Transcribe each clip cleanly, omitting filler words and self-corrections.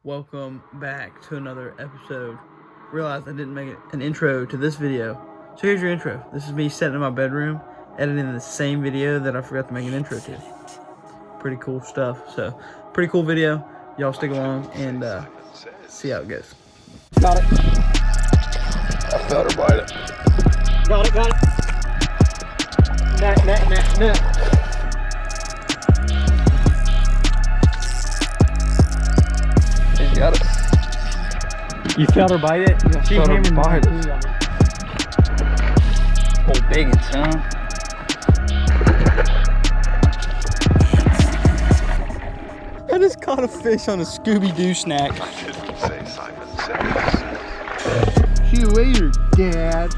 Welcome back to another episode. Realized I didn't make an intro to this video. So here's your intro. This is me sitting in my bedroom, editing the same video that I forgot to make an intro to. Pretty cool stuff. So, pretty cool video. Y'all stick along and see how it goes. Got it. I felt her bite it. Got it, got it. Net. She got it. You felt her bite it? Yeah, She felt her hammered bite mine it. too, I mean. Old biggin', son. I just caught a fish on a Scooby-Doo snack. I shouldn't say Simon Says. See you later, Dad.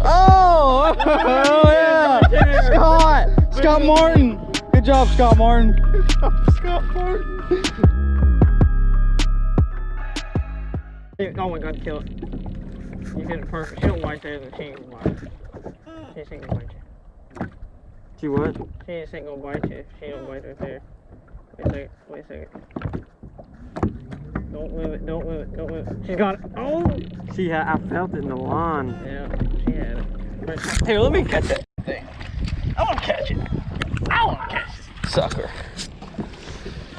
Oh! Oh yeah! Scott Martin! Good job, Scott Martin. Scott Martin. Oh my God, kill it. You hit it perfect. She don't bite there, then she ain't gonna bite. She just ain't gonna bite you. She what? She just ain't gonna bite you. She don't bite right there. Wait a second. Don't move it. She's got it. Oh! I felt it in the lawn. Yeah, she had it. Here, let me catch that thing. I want to catch it. Sucker.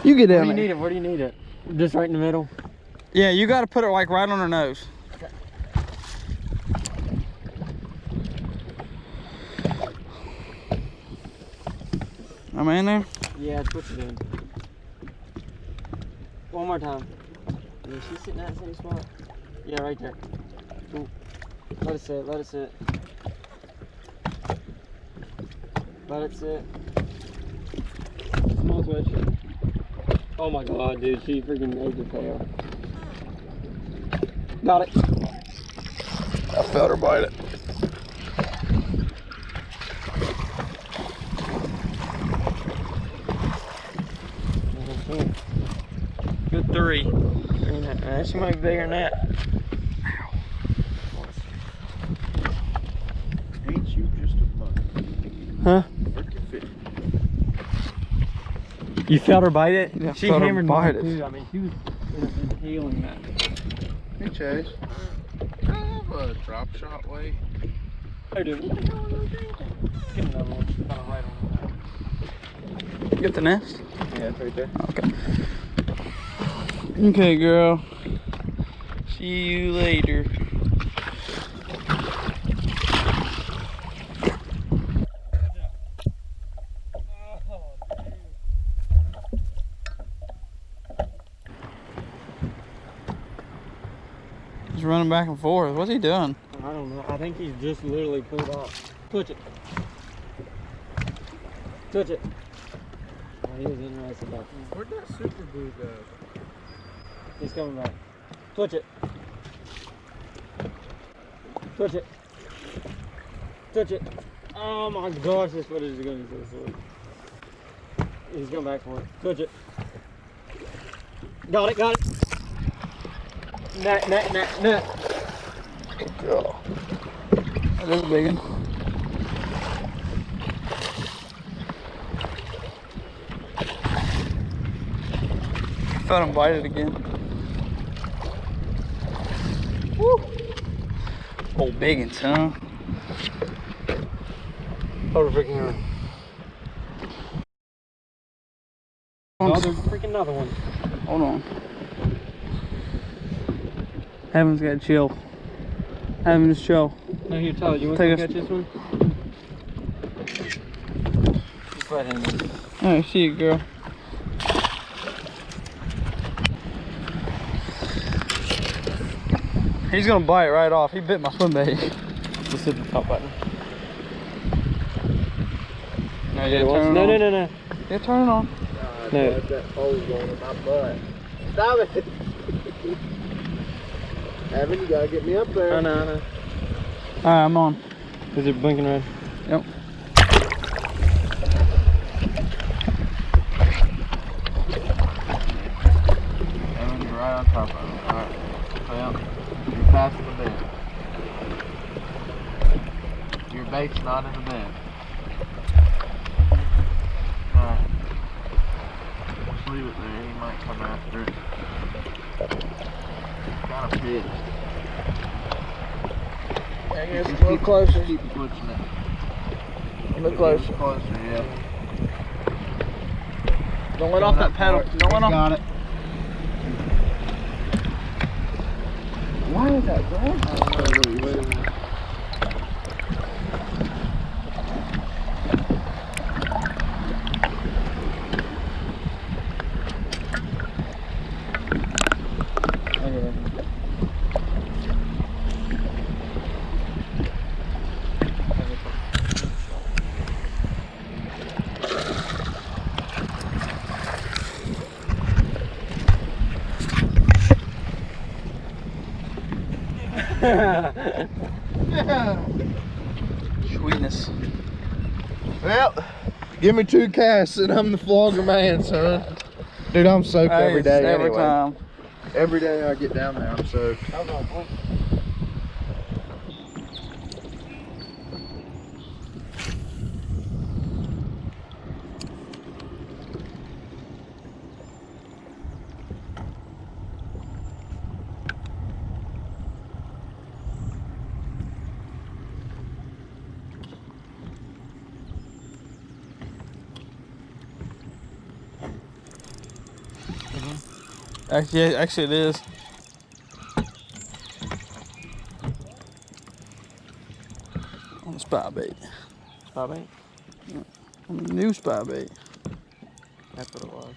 You get down there. Where do you need it? Just right in the middle? Yeah, you got to put it like right on her nose. Am I in there? Yeah, push it in. One more time. Yeah, she's sitting at the same spot. Yeah, right there. Ooh. Let it sit. Let it sit. Small switch. Oh my God, dude, she freaking made the tail. Got it. I felt her bite it. Good three. She might be bigger than that. Ain't you just a monkey? Huh? Work your fit. You felt her bite it? Yeah, She felt her hammered bite mine it. too. I mean, she was inhaling that. Hey, Chase. Can I have a drop shot way? I do. Get another one. Kind of right on You got the nest? that. Yeah, it's right there. Okay. Okay, girl. See you later. He's running back and forth. What's he doing? I don't know. I think he's just literally pulled off. Touch it. Oh, he was interested about that. Where'd that super glue go? He's coming back. Touch it. Oh my gosh, this footage is going to be so sweet. He's coming back for it. Touch it. Got it. Net. Good girl. That is a big one. Felt him bite it again. Woo! Old biggin', son. Hold the freaking arm. There's freaking another one. Hold on. Heaven's got to chill. Heaven, just chill. No, here, Tyler, you want Take to us- catch this one? Just let him. Alright, see you, girl. He's gonna bite right off. He bit my swim bait. Just hit the top button. No, yeah, turn it No. on. Yeah, turn it on. No. That hole going in my butt. Stop it! Evan, you gotta get me up there. I know. Alright, I'm on. Is it blinking red? Yep. Evan, you're right on top of it. Alright. Well, you're past the bed. Your bait's not in the bed. Alright. it. I guess a little closer. Keep pushing it. Look closer. Closer, yeah. Don't let off that pedal. Don't let off. Got it. Why is that going? Sweetness. Well, give me 2 casts and I'm the flogger man, son. Dude, I'm soaked every day. Every anyway. time. Every day I get down there, I'm soaked. Actually it is. On the spy bait. Spy bait? On the new spy bait. That's what it was.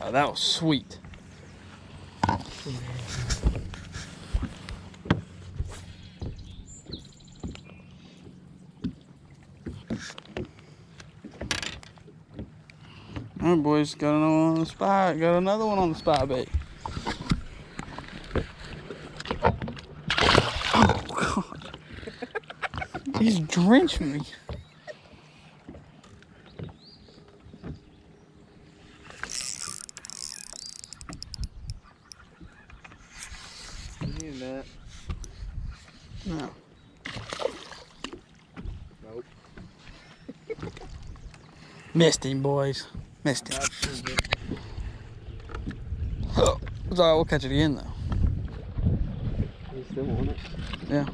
Oh, that was sweet. All right, boys, got another one on the spy. Got another one on the spy bait. Oh God! He's drenched me. That. No. Nope. Missed him, boys. Missed him. Oh, it's all right. We'll catch it again, though. You still want it? Yeah.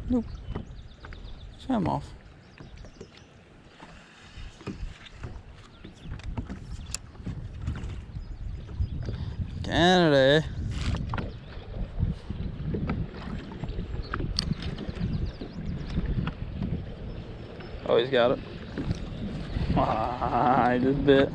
Nope. Swam off. Canada. Oh, he's got it. Ah, he just bit.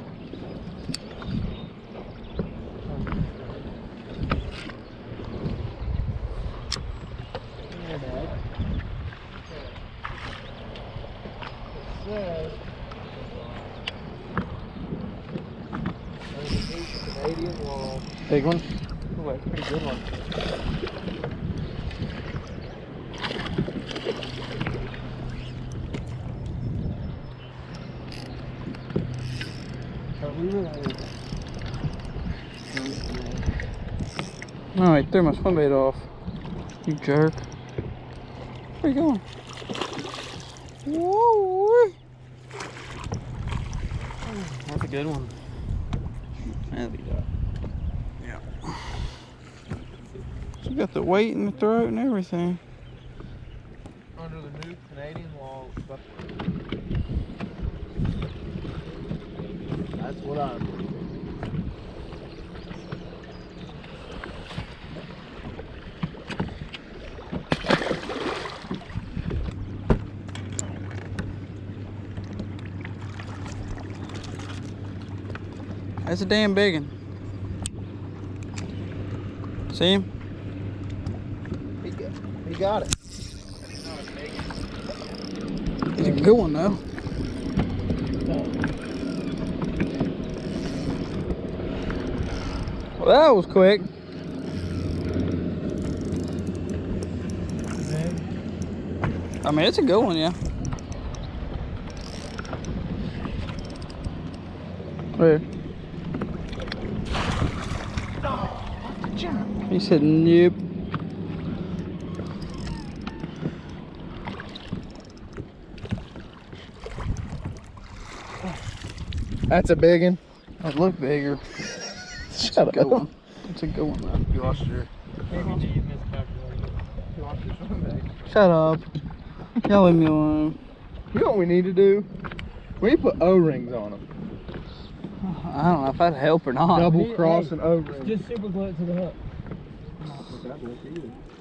Big one? Oh, that's a pretty good one. No, he threw my swim bait off. You jerk. Where you going? Whoa! That's a good one. That'll be that. Yeah. She got the weight in the throat and everything. Under the new Canadian law, that's what I'm doing. That's a damn big one. See him? He got it. He's a good one though. Well, that was quick. I mean, it's a good one, yeah. Where? He said, nope. That's a big one. That looked bigger. Shut up. It's a good one, though. You lost your... Maybe you miscalculated. You lost your swim bag. Shut up. Y'all leave me alone. You know what we need to do? We need to put O-rings on them. I don't know if that'd help or not. Double cross and O-rings. Just super glue it to the hook.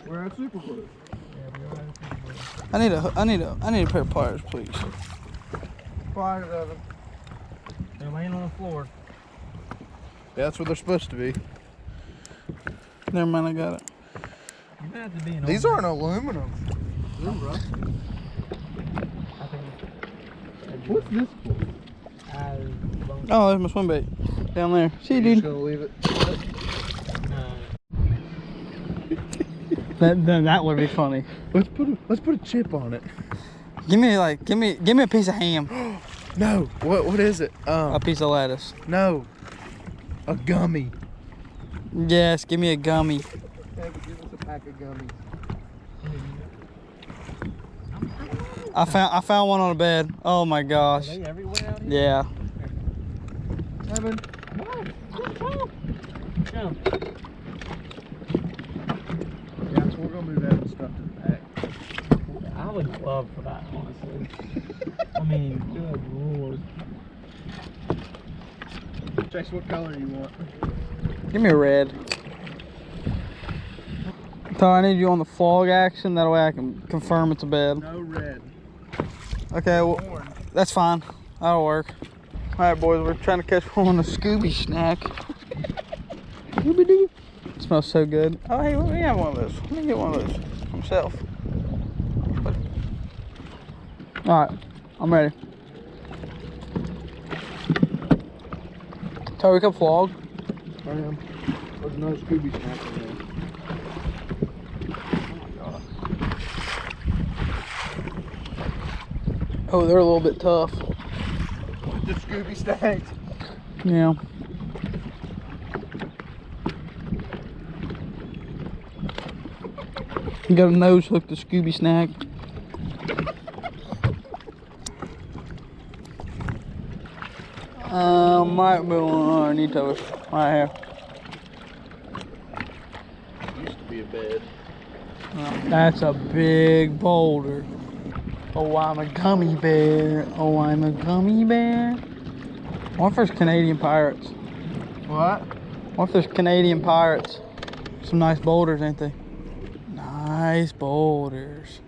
We're at super glue. I need a pair of pliers, please. Pliers, Evan. They're laying on the floor. Yeah, that's what they're supposed to be. Never mind, I got it. You might have to be an These aren't aluminum. They're rusty. What's this for? Oh, there's my swim bait down there. See you, You're dude. just gonna leave it? That would be funny. Let's put a chip on it. Give me a piece of ham. No. What is it? A piece of lettuce. No. A gummy. Yes, give me a gummy. Give us a pack of gummies. I found one on the bed. Oh my gosh. Are they everywhere out here? Yeah. Evan. Jump. Yeah, so we're gonna move Evan's stuff to the back. I would love for that, honestly. I mean, good lord. Chase, what color you want? Give me a red. So I need you on the flog action. That way I can confirm it's a bed. No red. Okay, well, that's fine. That'll work. All right, boys, we're trying to catch one on a Scooby snack. Scooby-Doo. It smells so good. Oh, hey, let me have one of those. Let me get one of those for myself. All right, I'm ready. So we can flog. I am. There's no Scooby snack in there. Oh, they're a little bit tough. The Scooby snacks. Yeah. You got a nose hook to Scooby snack. Might be one underneath those right here. Used to be a bed. That's a big boulder. Oh, I'm a gummy bear. Oh, I'm a gummy bear. What if there's Canadian pirates? What? What if there's Canadian pirates? Some nice boulders, ain't they? Nice boulders.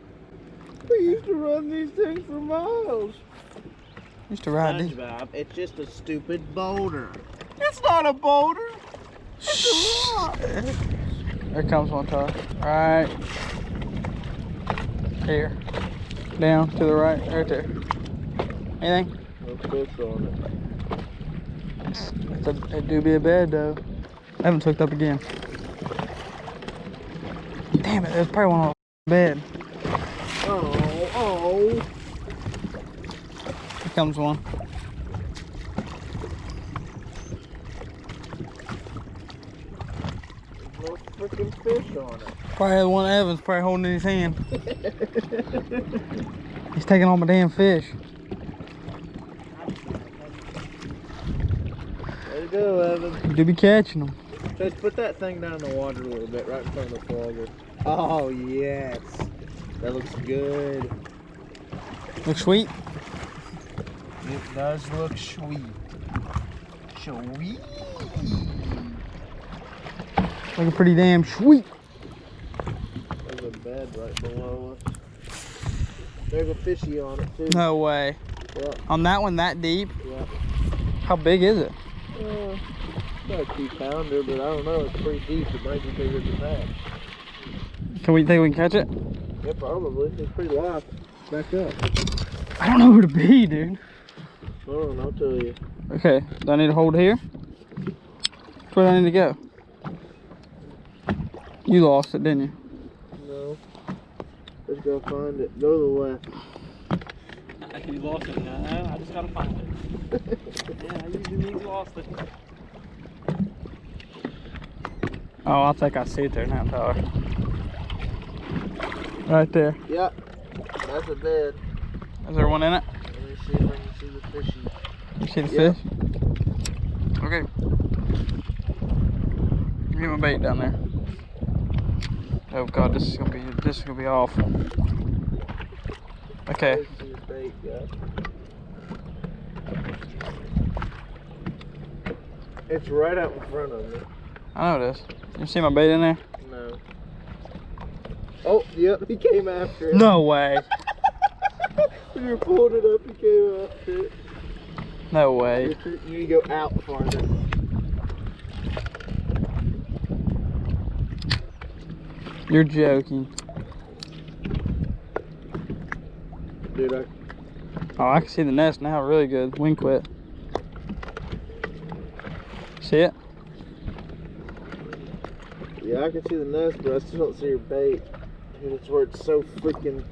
We used to run these things for miles. Used to ride these. SpongeBob, it's just a stupid boulder. It's not a boulder. There comes one, Todd. Right here. Down to the right, right there. Anything? No fish on it. It do be a bed though. I haven't hooked up again. Damn it, there's probably one on the bed. Oh. Here comes one. There's no freaking fish on it. Probably had one Evans probably holding in his hand. He's taking all my damn fish. There you go, Evan. You do be catching them. Just put that thing down in the water a little bit, right in front of the flogger. Oh, yes. That looks good. Look sweet. It does look sweet. Sweet. Looking pretty damn sweet. There's a bed right below us. There's a fishy on it, too. No way. Yeah. On that one that deep? Yeah. How big is it? Not a 2-pounder, but I don't know. It's pretty deep. It might be bigger than that. Can we think we can catch it? Yeah, probably. It's pretty live. Back up. I don't know who to be, dude. Hold on, I'll tell you. Okay, do I need to hold here? Where do I need to go? You lost it, didn't you? No. Let's go find it. Go to the left. You lost it. No, I just gotta find it. Yeah, I usually means lost it. Oh, I think I see it there now, Tyler. Right there. Yep. That's a bed. Is there one in it? Let me see if I can see the fishy. You see the Yep. fish? Okay. Get my bait down there. Oh God, this is gonna be awful. Okay. This is bait, yeah. It's right out in front of me. I know it is. You see my bait in there? No. Oh, yep, he came after it. No way. When you pulled it up, he came after it. No way. You need to go out farther. You're joking. Dude, Oh, I can see the nest now really good. Wing quit. See it? yeah, I can see the nest, but I still don't see your bait. Dude, it's where it's so freaking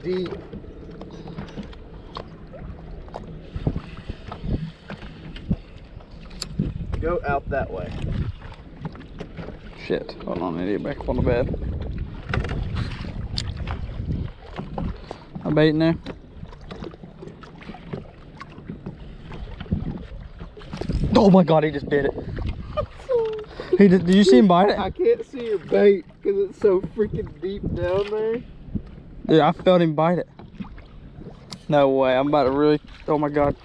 deep. Go out that way. Shit. Hold on, I need to get back up on the bed. My bait in there? Oh my God, he just bit it. Did you see him bite it? I can't see your bait because it's so freaking deep down there. Dude, I felt him bite it. No way, I'm about to really, oh my God.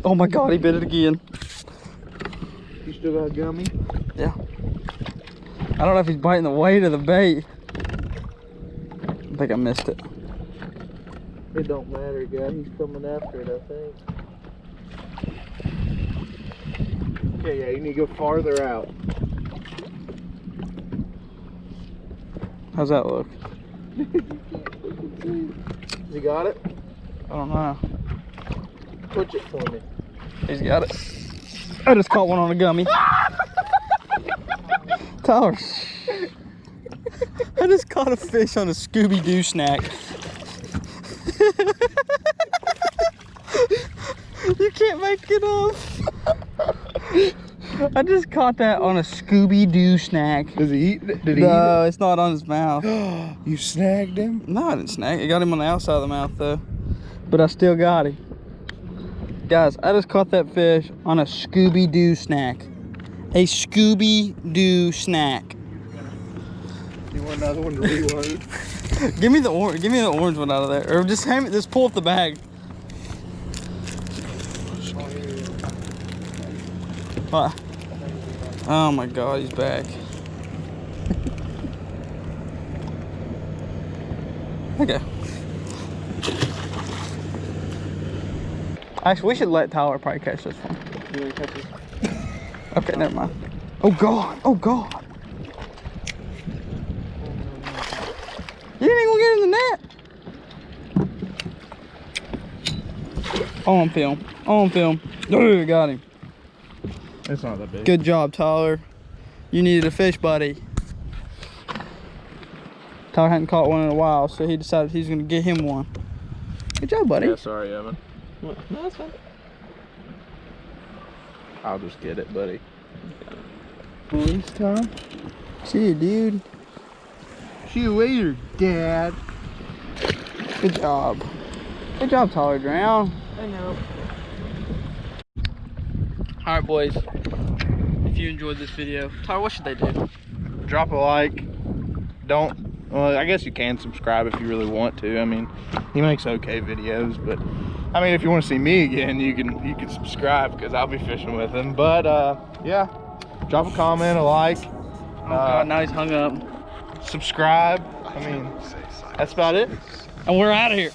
Oh my God, he bit it again. You still got a gummy? Yeah. I don't know if he's biting the weight of the bait. I think I missed it. It don't matter, guy. He's coming after it, I think. Okay, yeah, you need to go farther out. How's that look? You got it? I don't know. Push it for me. He's got it. I just caught one on a gummy. Tyler. I just caught a fish on a Scooby-Doo snack. You can't make it up. I just caught that on a Scooby-Doo snack. Does he eat it? Did he No, it's not on his mouth. eat it? You snagged him? No, I didn't snag. I got him on the outside of the mouth though. But I still got him. Guys, I just caught that fish on a Scooby-Doo snack. A Scooby-Doo snack. You want another one to reload? Give me the orange one out of there. Or just hand me, just pull up the bag. What? Oh my God, he's back. Okay. Actually, we should let Tyler probably catch this one. You wanna catch it? Okay, never mind. Oh God, oh God. You didn't even get in the net. On film, on film. Oh, got him. It's not that big. Good job, Tyler. You needed a fish buddy. Tyler hadn't caught one in a while, so he decided he's gonna get him one. Good job, buddy. Yeah, sorry, Evan. What? No, that's fine. I'll just get it, buddy. Please, Tom. See you, dude. See you later, Dad. Good job. Good job, Tyler Drown. I know. All right, boys. If you enjoyed this video, Tyler, what should they do? Drop a like. Well, I guess you can subscribe if you really want to. I mean, he makes okay videos, but I mean, if you want to see me again, you can subscribe because I'll be fishing with him. But yeah, drop a comment, a like. Oh God, now he's hung up. Subscribe. I mean, that's about it. And we're out of here.